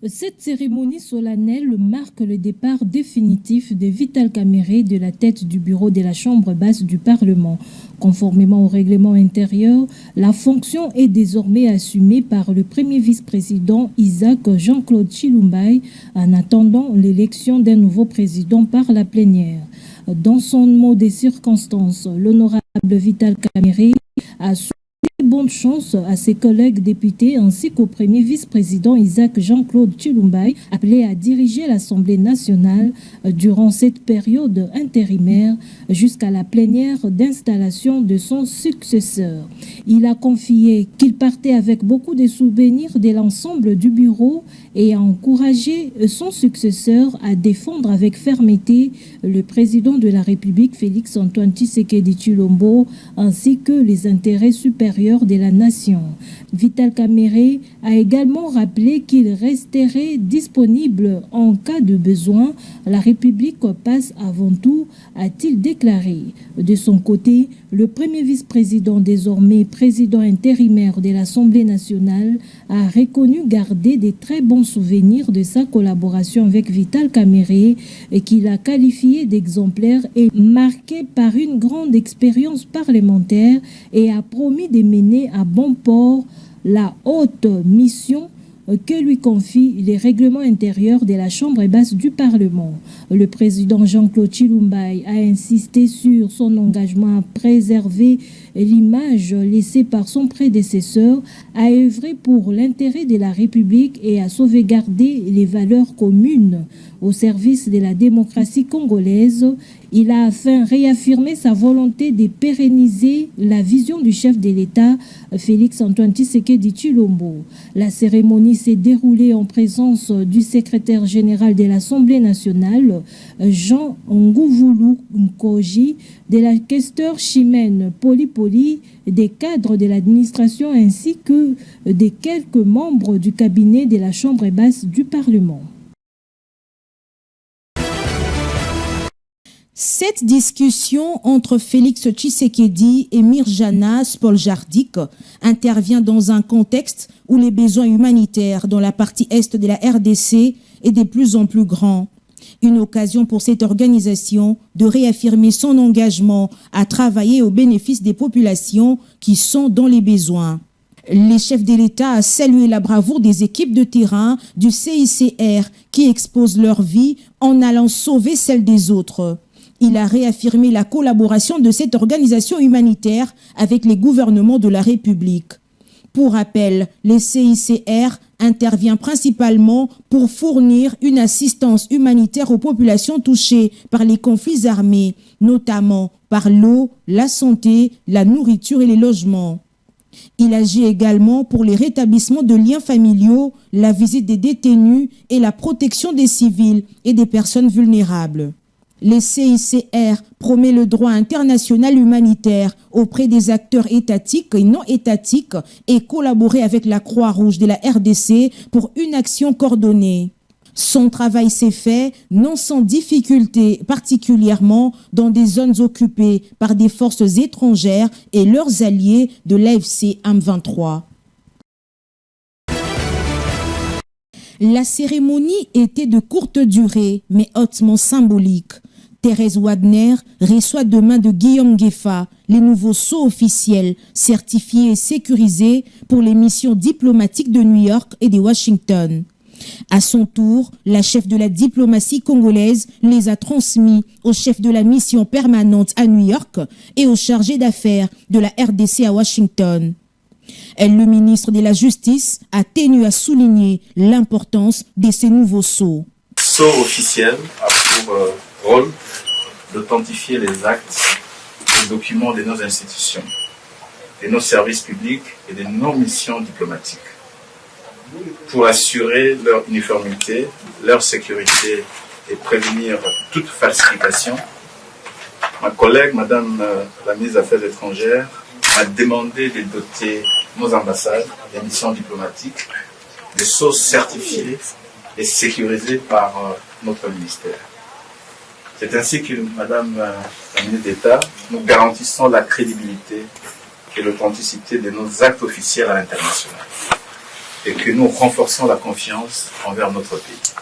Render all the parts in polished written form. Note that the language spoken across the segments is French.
Cette cérémonie solennelle marque le départ définitif de Vital Kamerhe de la tête du bureau de la Chambre basse du Parlement. Conformément au règlement intérieur, la fonction est désormais assumée par le premier vice-président Isaac Jean-Claude Chilumbaï en attendant l'élection d'un nouveau président par la plénière. Dans son mot des circonstances, l'honorable Vital Kamerhe a souhaité bonne chance à ses collègues députés ainsi qu'au premier vice-président Isaac Jean-Claude Chilumbaï, appelé à diriger l'Assemblée nationale durant cette période intérimaire jusqu'à la plénière d'installation de son successeur. Il a confié qu'il partait avec beaucoup de souvenirs de l'ensemble du bureau et a encouragé son successeur à défendre avec fermeté le président de la République Félix Antoine Tshisekedi Tshilombo ainsi que les intérêts supérieurs de la nation. Vital Kamerhe a également rappelé qu'il resterait disponible en cas de besoin. La République passe avant tout, a-t-il déclaré. De son côté, le premier vice-président, désormais président intérimaire de l'Assemblée nationale, a reconnu garder des très bons souvenirs de sa collaboration avec Vital Kamerhe et qu'il a qualifié d'exemplaire et marqué par une grande expérience parlementaire et a promis de mener à bon port la haute mission que lui confie les règlements intérieurs de la Chambre basse du Parlement. Le président Jean-Claude Chilumbaï a insisté sur son engagement à préserver l'image laissée par son prédécesseur, à œuvrer pour l'intérêt de la République et à sauvegarder les valeurs communes au service de la démocratie congolaise. Il a enfin réaffirmé sa volonté de pérenniser la vision du chef de l'État, Félix Antoine Tshisekedi Tshilombo. La cérémonie s'est déroulée en présence du secrétaire général de l'Assemblée nationale, Jean Ngouvoulou Nkoji, de la questeur Chimène Poli, des cadres de l'administration ainsi que des quelques membres du cabinet de la Chambre basse du Parlement. Cette discussion entre Félix Tshisekedi et Mirjana Spoljardik intervient dans un contexte où les besoins humanitaires dans la partie est de la RDC est de plus en plus grand. Une occasion pour cette organisation de réaffirmer son engagement à travailler au bénéfice des populations qui sont dans les besoins. Les chefs de l'État a salué la bravoure des équipes de terrain du CICR qui exposent leur vie en allant sauver celle des autres. Il a réaffirmé la collaboration de cette organisation humanitaire avec les gouvernements de la République. Pour rappel, le CICR intervient principalement pour fournir une assistance humanitaire aux populations touchées par les conflits armés, notamment par l'eau, la santé, la nourriture et les logements. Il agit également pour les rétablissements de liens familiaux, la visite des détenus et la protection des civils et des personnes vulnérables. Le CICR promet le droit international humanitaire auprès des acteurs étatiques et non étatiques et collaborer avec la Croix-Rouge de la RDC pour une action coordonnée. Son travail s'est fait non sans difficulté, particulièrement dans des zones occupées par des forces étrangères et leurs alliés de l'AFC M23. La cérémonie était de courte durée, mais hautement symbolique. Thérèse Wagner reçoit demain de Guillaume Gueffa les nouveaux sceaux officiels certifiés et sécurisés pour les missions diplomatiques de New York et de Washington. À son tour, la chef de la diplomatie congolaise les a transmis au chef de la mission permanente à New York et au chargé d'affaires de la RDC à Washington. Le ministre de la Justice a tenu à souligner l'importance de ces nouveaux sceaux. Le sceau officiel a pour rôle d'authentifier les actes et documents de nos institutions, de nos services publics et de nos missions diplomatiques, pour assurer leur uniformité, leur sécurité et prévenir toute falsification. Ma collègue, Madame la ministre des Affaires étrangères, m'a demandé de doter nos ambassades et missions diplomatiques de sceaux certifiés et sécurisés par notre ministère. C'est ainsi que, Madame la ministre d'État, nous garantissons la crédibilité et l'authenticité de nos actes officiels à l'international et que nous renforçons la confiance envers notre pays.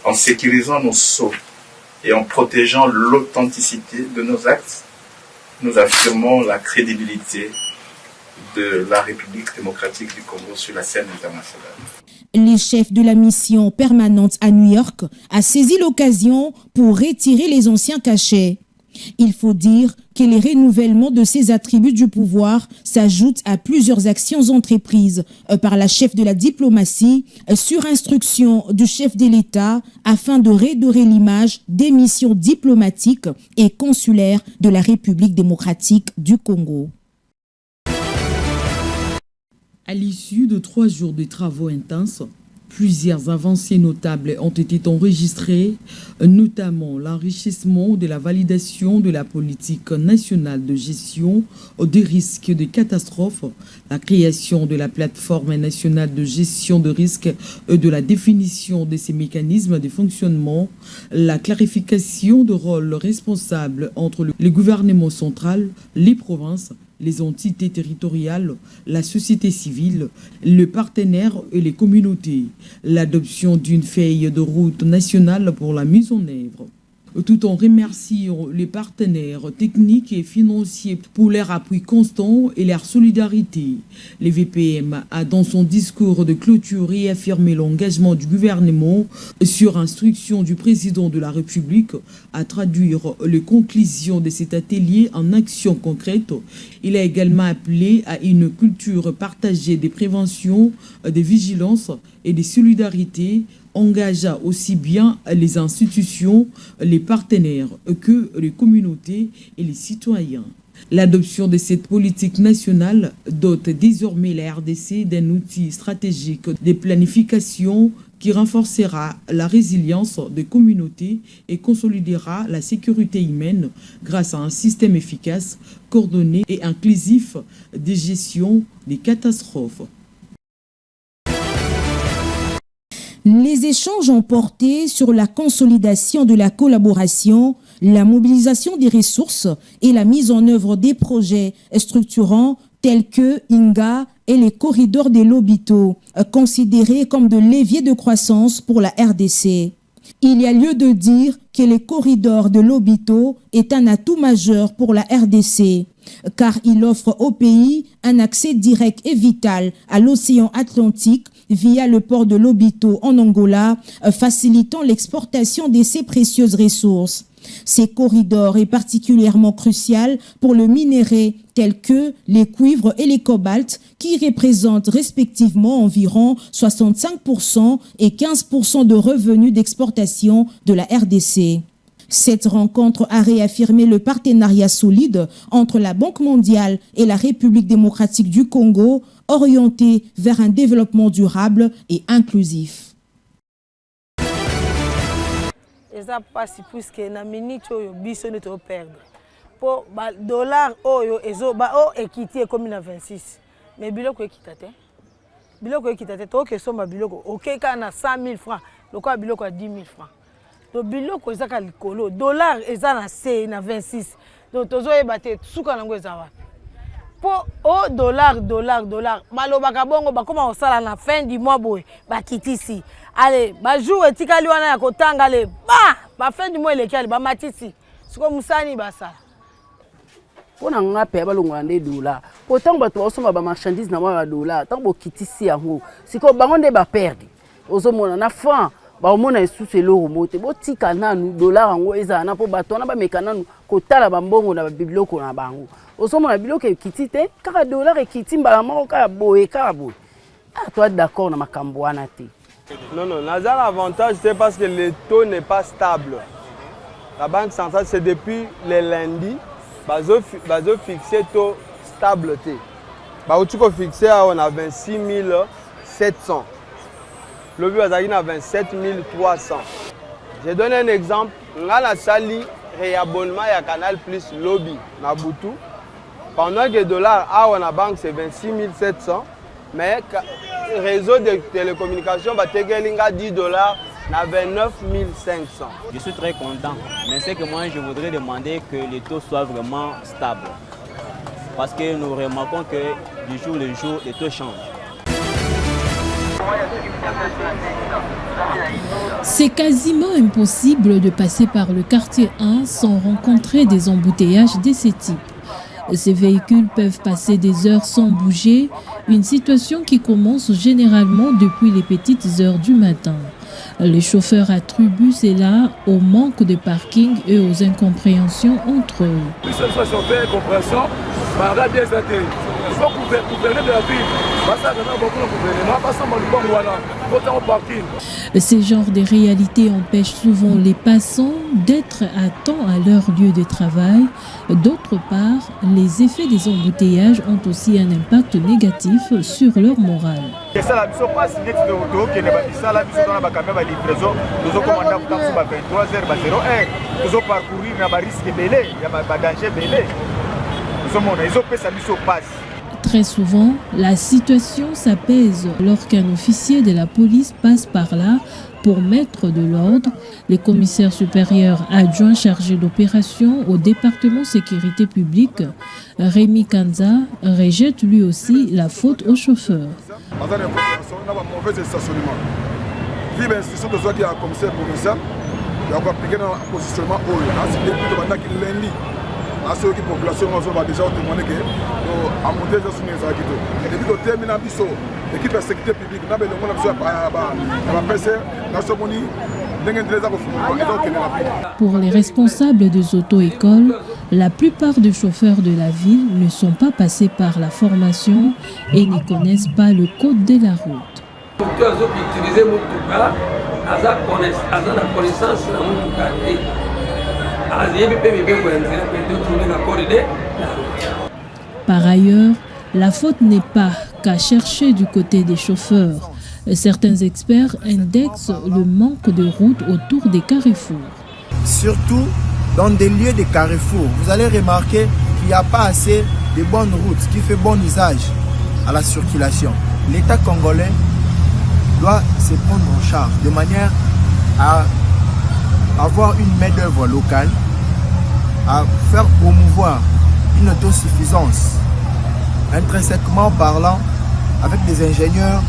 En sécurisant nos sceaux et en protégeant l'authenticité de nos actes, nous affirmons la crédibilité de la République démocratique du Congo sur la scène internationale. Les chefs de la mission permanente à New York a saisi l'occasion pour retirer les anciens cachets. Il faut dire que les renouvellements de ces attributs du pouvoir s'ajoutent à plusieurs actions entreprises par la chef de la diplomatie sur instruction du chef de l'État afin de redorer l'image des missions diplomatiques et consulaires de la République démocratique du Congo. À l'issue de 3 jours de travaux intenses, plusieurs avancées notables ont été enregistrées, notamment l'enrichissement de la validation de la politique nationale de gestion des risques de catastrophes, la création de la plateforme nationale de gestion de risques et de la définition de ses mécanismes de fonctionnement, la clarification de rôles responsables entre le gouvernement central, les provinces, les entités territoriales, la société civile, les partenaires et les communautés, l'adoption d'une feuille de route nationale pour la mise en œuvre. Tout en remerciant les partenaires techniques et financiers pour leur appui constant et leur solidarité. Le VPM a dans son discours de clôture réaffirmé l'engagement du gouvernement sur instruction du président de la République à traduire les conclusions de cet atelier en actions concrètes. Il a également appelé à une culture partagée des préventions, de vigilance et de solidarité, engagea aussi bien les institutions, les partenaires que les communautés et les citoyens. L'adoption de cette politique nationale dote désormais la RDC d'un outil stratégique de planification qui renforcera la résilience des communautés et consolidera la sécurité humaine grâce à un système efficace, coordonné et inclusif de gestion des catastrophes. Les échanges ont porté sur la consolidation de la collaboration, la mobilisation des ressources et la mise en œuvre des projets structurants tels que INGA et les corridors des Lobito, considérés comme de leviers de croissance pour la RDC. Il y a lieu de dire que les corridors de Lobito est un atout majeur pour la RDC, car il offre au pays un accès direct et vital à l'océan Atlantique via le port de Lobito en Angola, facilitant l'exportation de ces précieuses ressources. Ces corridors est particulièrement crucial pour le minerai tels que les cuivres et les cobaltes qui représentent respectivement environ 65% et 15% de revenus d'exportation de la RDC. Cette rencontre a réaffirmé le partenariat solide entre la Banque mondiale et la République démocratique du Congo, orienté vers un développement durable et inclusif. Eza pasi puisque na minute oyo biso ne to perdre po ba dollar oyo ezo ba o ekiti ekomi na 26 mais biloko ekita te to ke somba biloko okeka na 100 000 francs loko biloko ya 10 000 francs to biloko ezaka likolo dollar eza na C na 26 donc tozo ebate suka nango eza wapi po o dollar balobaka bongo bakoma osala na fin du mois boy bakitisi allez ba jour etikali wana ya kotanga ale ba fin du mois elekali ba matisi siko musani basala pona ngape balongwa nde dollar pourtant bato osoma ba marchandise na ba dollar tant bo kitisi yango siko bango nde ba perdre ozomona na franc ba omona esusu eloko mote botika nanu dollar yango eza na po bato na ba mekananu kotala bambongo na bibiloko na bango osomona biloko ekiti te kaka dollar ekiti mbala moko kaka boye toi d'accord na makambo wana te. Non, l'avantage c'est parce que le taux n'est pas stable. La Banque centrale, c'est depuis le lundi, bazo fixé taux stable. Tu peux fixer on a 26 700. Le but est à 27 300. Je donne un exemple. On a la salle réabonnement à Canal Plus Lobby, Nabutu. Pendant que le dollar à la banque c'est 26 700. Mais le réseau de télécommunications va te gagner $10 na 29 500. Je suis très content, mais c'est que moi je voudrais demander que les taux soient vraiment stables. Parce que nous remarquons que du jour au jour, les taux changent. C'est quasiment impossible de passer par le quartier 1 sans rencontrer des embouteillages de ce type. Ces véhicules peuvent passer des heures sans bouger, une situation qui commence généralement depuis les petites heures du matin. Les chauffeurs attribuent cela au manque de parking et aux incompréhensions entre eux. Ces genres de réalités empêchent souvent les passants d'être à temps à leur lieu de travail. D'autre part, les effets des embouteillages ont aussi un impact négatif sur leur morale. Très souvent, la situation s'apaise lorsqu'un officier de la police passe par là pour mettre de l'ordre. Le commissaire supérieur adjoint chargé d'opération au département sécurité publique, Rémi Kanza, rejette lui aussi la faute au chauffeur. Pour les responsables des auto-écoles, la plupart des chauffeurs de la ville ne sont pas passés par la formation et ne connaissent pas le code de la route. Par ailleurs, la faute n'est pas qu'à chercher du côté des chauffeurs. Certains experts indexent le manque de routes autour des carrefours. Surtout dans des lieux de carrefour, vous allez remarquer qu'il n'y a pas assez de bonnes routes qui fait bon usage à la circulation. L'État congolais doit se prendre en charge de manière à avoir une main-d'œuvre locale, à faire promouvoir une autosuffisance, intrinsèquement parlant, avec des ingénieurs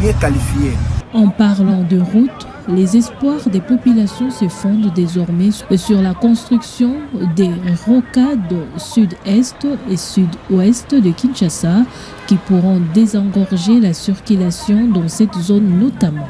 mieux qualifiés. En parlant de route, les espoirs des populations se fondent désormais sur la construction des rocades sud-est et sud-ouest de Kinshasa qui pourront désengorger la circulation dans cette zone notamment.